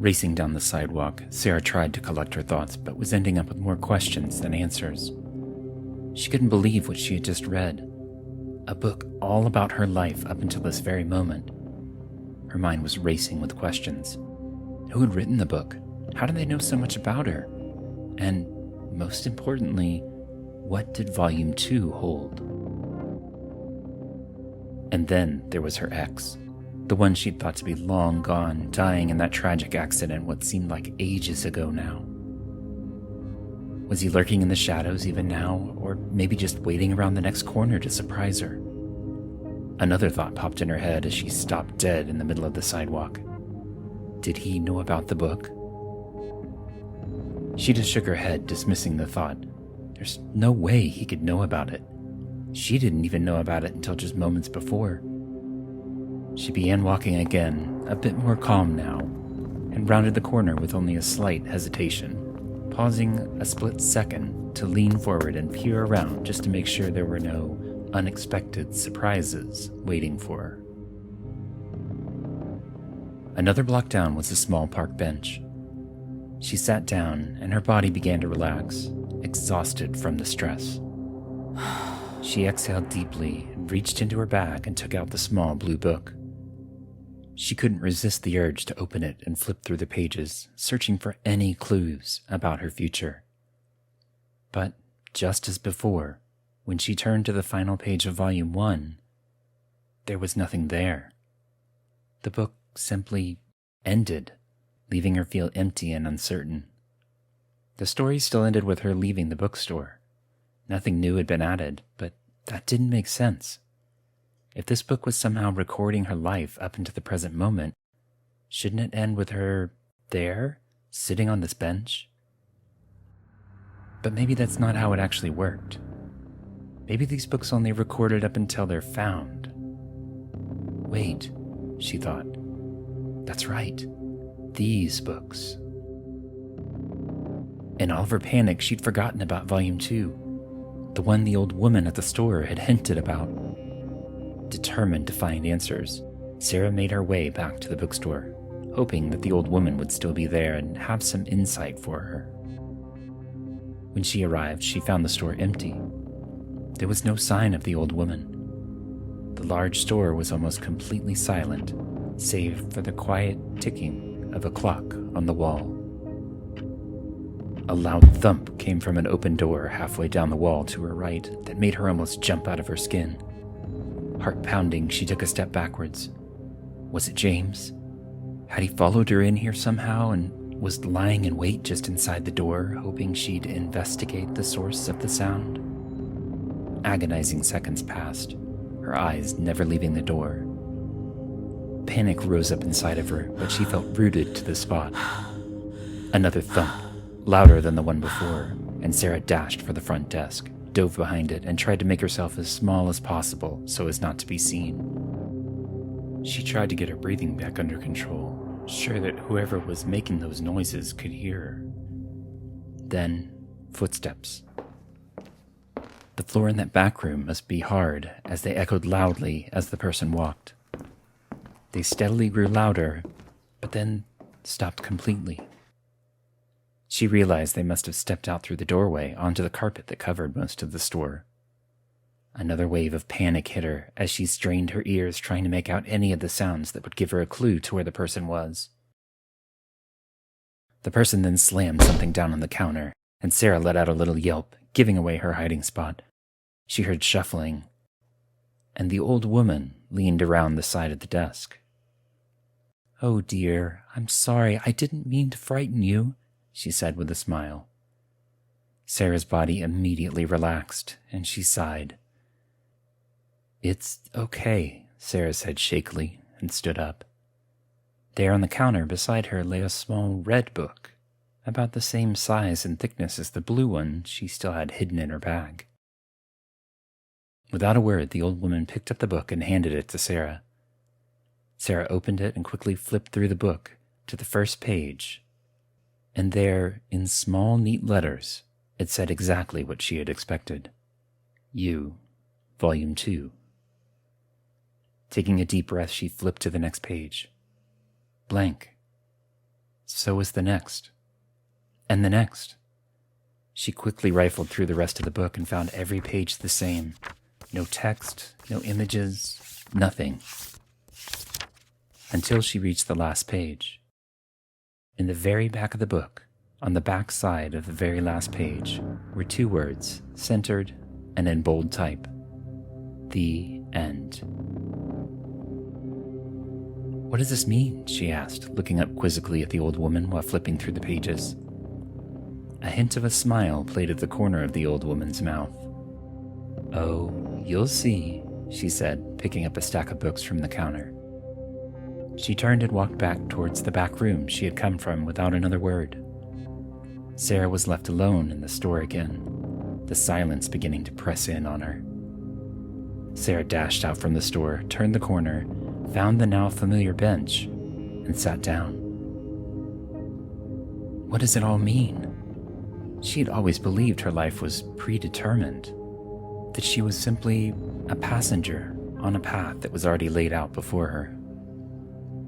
Racing down the sidewalk, Sarah tried to collect her thoughts, but was ending up with more questions than answers. She couldn't believe what she had just read. A book all about her life up until this very moment. Her mind was racing with questions. Who had written the book? How did they know so much about her? And, most importantly, what did Volume 2 hold? And then there was her ex. The one she'd thought to be long gone, dying in that tragic accident what seemed like ages ago now. Was he lurking in the shadows even now, or maybe just waiting around the next corner to surprise her? Another thought popped in her head as she stopped dead in the middle of the sidewalk. Did he know about the book? She just shook her head, dismissing the thought. There's no way he could know about it. She didn't even know about it until just moments before. She began walking again, a bit more calm now, and rounded the corner with only a slight hesitation, pausing a split second to lean forward and peer around just to make sure there were no unexpected surprises waiting for her. Another block down was a small park bench. She sat down and her body began to relax, exhausted from the stress. She exhaled deeply and reached into her bag and took out the small blue book. She couldn't resist the urge to open it and flip through the pages, searching for any clues about her future. But just as before, when she turned to the final page of Volume 1, there was nothing there. The book simply ended, leaving her feel empty and uncertain. The story still ended with her leaving the bookstore. Nothing new had been added, but that didn't make sense. If this book was somehow recording her life up into the present moment, shouldn't it end with her there, sitting on this bench? But maybe that's not how it actually worked. Maybe these books only recorded up until they're found. Wait, she thought. That's right. These books. In all of her panic, she'd forgotten about Volume 2, the one the old woman at the store had hinted about. Determined to find answers, Sarah made her way back to the bookstore, hoping that the old woman would still be there and have some insight for her. When she arrived, she found the store empty. There was no sign of the old woman. The large store was almost completely silent, save for the quiet ticking of a clock on the wall. A loud thump came from an open door halfway down the wall to her right that made her almost jump out of her skin. Heart pounding, she took a step backwards. Was it James? Had he followed her in here somehow and was lying in wait just inside the door, hoping she'd investigate the source of the sound? Agonizing seconds passed, her eyes never leaving the door. Panic rose up inside of her, but she felt rooted to the spot. Another thump, louder than the one before, and Sarah dashed for the front desk, dove behind it, and tried to make herself as small as possible so as not to be seen. She tried to get her breathing back under control, sure that whoever was making those noises could hear her. Then, footsteps. The floor in that back room must be hard, as they echoed loudly as the person walked. They steadily grew louder, but then stopped completely. She realized they must have stepped out through the doorway onto the carpet that covered most of the store. Another wave of panic hit her as she strained her ears trying to make out any of the sounds that would give her a clue to where the person was. The person then slammed something down on the counter, and Sarah let out a little yelp, giving away her hiding spot. She heard shuffling, and the old woman leaned around the side of the desk. "Oh dear, I'm sorry, I didn't mean to frighten you," she said with a smile. Sarah's body immediately relaxed, and she sighed. "It's okay," Sarah said shakily, and stood up. There on the counter beside her lay a small red book, about the same size and thickness as the blue one she still had hidden in her bag. Without a word, the old woman picked up the book and handed it to Sarah. Sarah opened it and quickly flipped through the book to the first page, and there, in small, neat letters, it said exactly what she had expected. You, Volume 2. Taking a deep breath, she flipped to the next page. Blank. so was the next. And the next. She quickly rifled through the rest of the book and found every page the same. No text, no images, nothing. Until she reached the last page. In the very back of the book, on the back side of the very last page, were 2 words, centered and in bold type. The end. "What does this mean?" she asked, looking up quizzically at the old woman while flipping through the pages. A hint of a smile played at the corner of the old woman's mouth. "Oh, you'll see," she said, picking up a stack of books from the counter. She turned and walked back towards the back room she had come from without another word. Sarah was left alone in the store again, the silence beginning to press in on her. Sarah dashed out from the store, turned the corner, found the now familiar bench, and sat down. What does it all mean? She had always believed her life was predetermined, that she was simply a passenger on a path that was already laid out before her.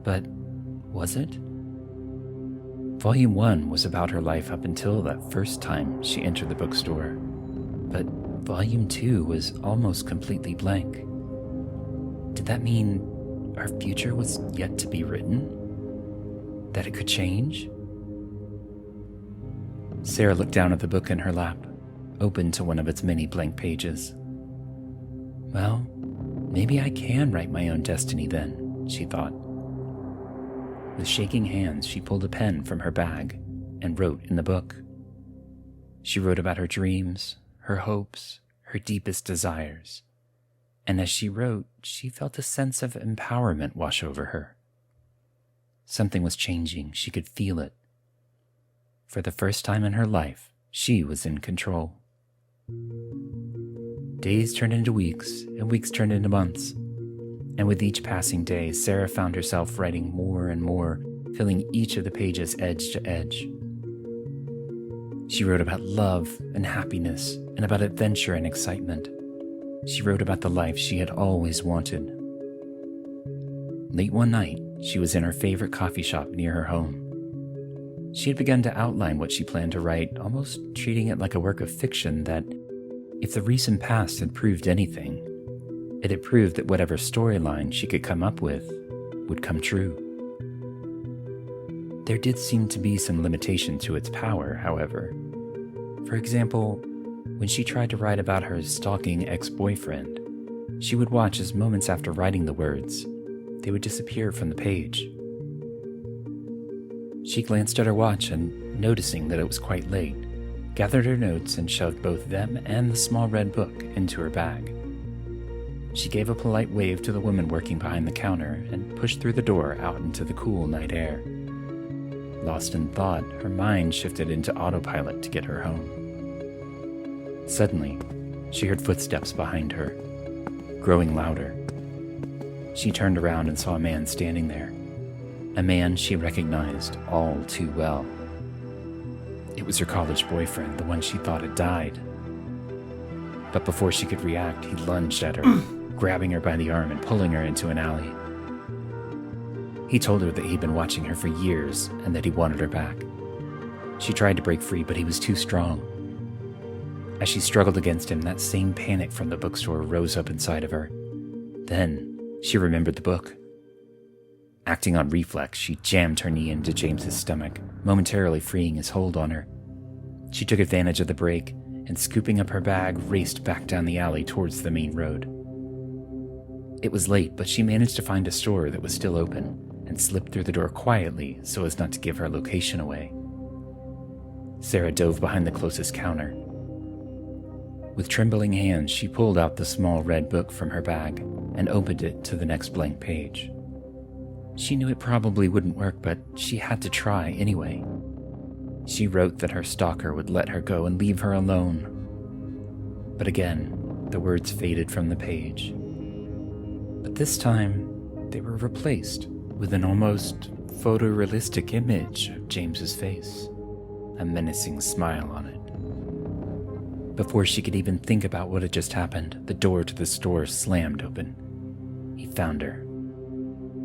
But was it? Volume 1 was about her life up until that first time she entered the bookstore, but Volume 2 was almost completely blank. Did that mean our future was yet to be written? That it could change? Sarah looked down at the book in her lap, opened to one of its many blank pages. Well, maybe I can write my own destiny then, she thought. With shaking hands, she pulled a pen from her bag and wrote in the book. She wrote about her dreams, her hopes, her deepest desires. And as she wrote, she felt a sense of empowerment wash over her. Something was changing. She could feel it. For the first time in her life, she was in control. Days turned into weeks, and weeks turned into months. And with each passing day, Sarah found herself writing more and more, filling each of the pages edge to edge. She wrote about love and happiness, and about adventure and excitement. She wrote about the life she had always wanted. Late one night, she was in her favorite coffee shop near her home. She had begun to outline what she planned to write, almost treating it like a work of fiction that, if the recent past had proved anything, it had proved that whatever storyline she could come up with would come true. There did seem to be some limitation to its power, however. For example, when she tried to write about her stalking ex-boyfriend, she would watch as moments after writing the words, they would disappear from the page. She glanced at her watch and, noticing that it was quite late, gathered her notes and shoved both them and the small red book into her bag. She gave a polite wave to the woman working behind the counter and pushed through the door out into the cool night air. Lost in thought, her mind shifted into autopilot to get her home. Suddenly, she heard footsteps behind her, growing louder. She turned around and saw a man standing there, a man she recognized all too well. It was her college boyfriend, the one she thought had died. But before she could react, he lunged at her, grabbing her by the arm and pulling her into an alley. He told her that he'd been watching her for years and that he wanted her back. She tried to break free, but he was too strong. As she struggled against him, that same panic from the bookstore rose up inside of her. Then she remembered the book. Acting on reflex, she jammed her knee into James's stomach, momentarily freeing his hold on her. She took advantage of the break and, scooping up her bag, raced back down the alley towards the main road. It was late, but she managed to find a store that was still open and slipped through the door quietly so as not to give her location away. Sarah dove behind the closest counter. With trembling hands, she pulled out the small red book from her bag and opened it to the next blank page. She knew it probably wouldn't work, but she had to try anyway. She wrote that her stalker would let her go and leave her alone. But again, the words faded from the page. But this time, they were replaced with an almost photorealistic image of James's face, a menacing smile on it. Before she could even think about what had just happened, the door to the store slammed open. He found her.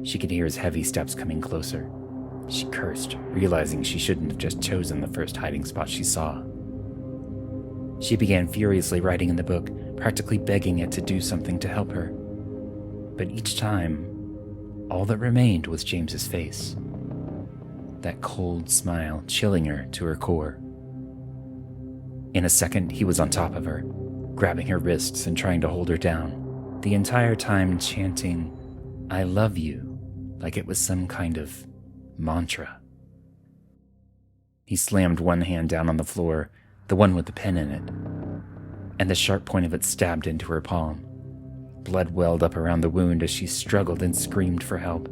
She could hear his heavy steps coming closer. She cursed, realizing she shouldn't have just chosen the first hiding spot she saw. She began furiously writing in the book, practically begging it to do something to help her. But each time, all that remained was James's face. That cold smile chilling her to her core. In a second, he was on top of her, grabbing her wrists and trying to hold her down, the entire time chanting, "I love you," like it was some kind of mantra. He slammed one hand down on the floor, the one with the pen in it, and the sharp point of it stabbed into her palm. Blood welled up around the wound as she struggled and screamed for help.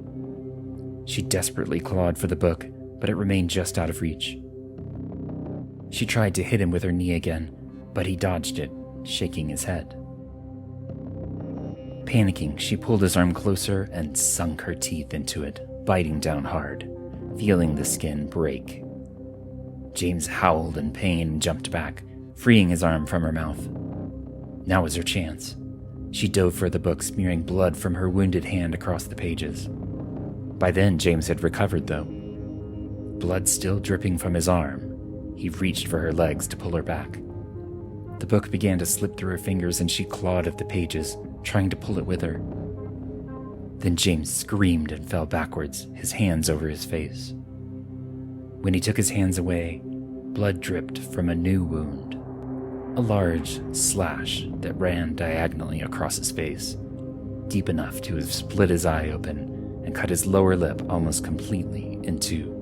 She desperately clawed for the book, but it remained just out of reach. She tried to hit him with her knee again, but he dodged it, shaking his head. Panicking, she pulled his arm closer and sunk her teeth into it, biting down hard, feeling the skin break. James howled in pain and jumped back, freeing his arm from her mouth. Now was her chance. She dove for the book, smearing blood from her wounded hand across the pages. By then, James had recovered, though. Blood still dripping from his arm, he reached for her legs to pull her back. The book began to slip through her fingers and she clawed at the pages, trying to pull it with her. Then James screamed and fell backwards, his hands over his face. When he took his hands away, blood dripped from a new wound. A large slash that ran diagonally across his face, deep enough to have split his eye open and cut his lower lip almost completely in two.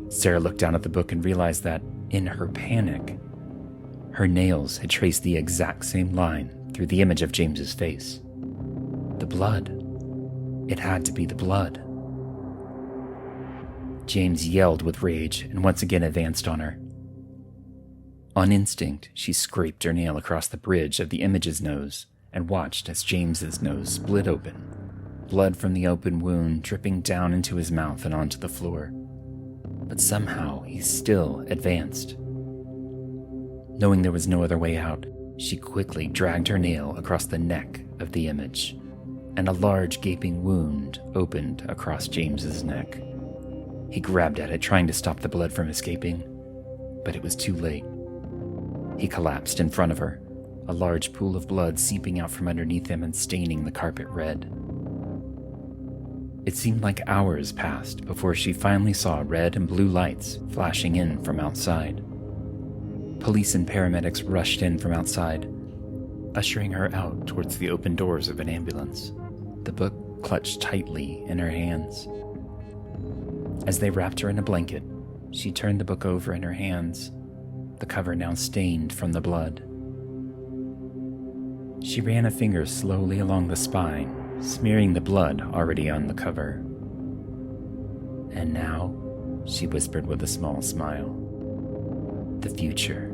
Sarah looked down at the book and realized that, in her panic, her nails had traced the exact same line through the image of James's face. The blood. It had to be the blood. James yelled with rage and once again advanced on her. On instinct, she scraped her nail across the bridge of the image's nose and watched as James's nose split open, blood from the open wound dripping down into his mouth and onto the floor. But somehow he still advanced. Knowing there was no other way out, she quickly dragged her nail across the neck of the image, and a large gaping wound opened across James's neck. He grabbed at it, trying to stop the blood from escaping, but it was too late. He collapsed in front of her, a large pool of blood seeping out from underneath him and staining the carpet red. It seemed like hours passed before she finally saw red and blue lights flashing in from outside. Police and paramedics rushed in from outside, ushering her out towards the open doors of an ambulance, the book clutched tightly in her hands. As they wrapped her in a blanket, she turned the book over in her hands, the cover now stained from the blood. She ran a finger slowly along the spine, smearing the blood already on the cover. "And now," she whispered with a small smile, "the future."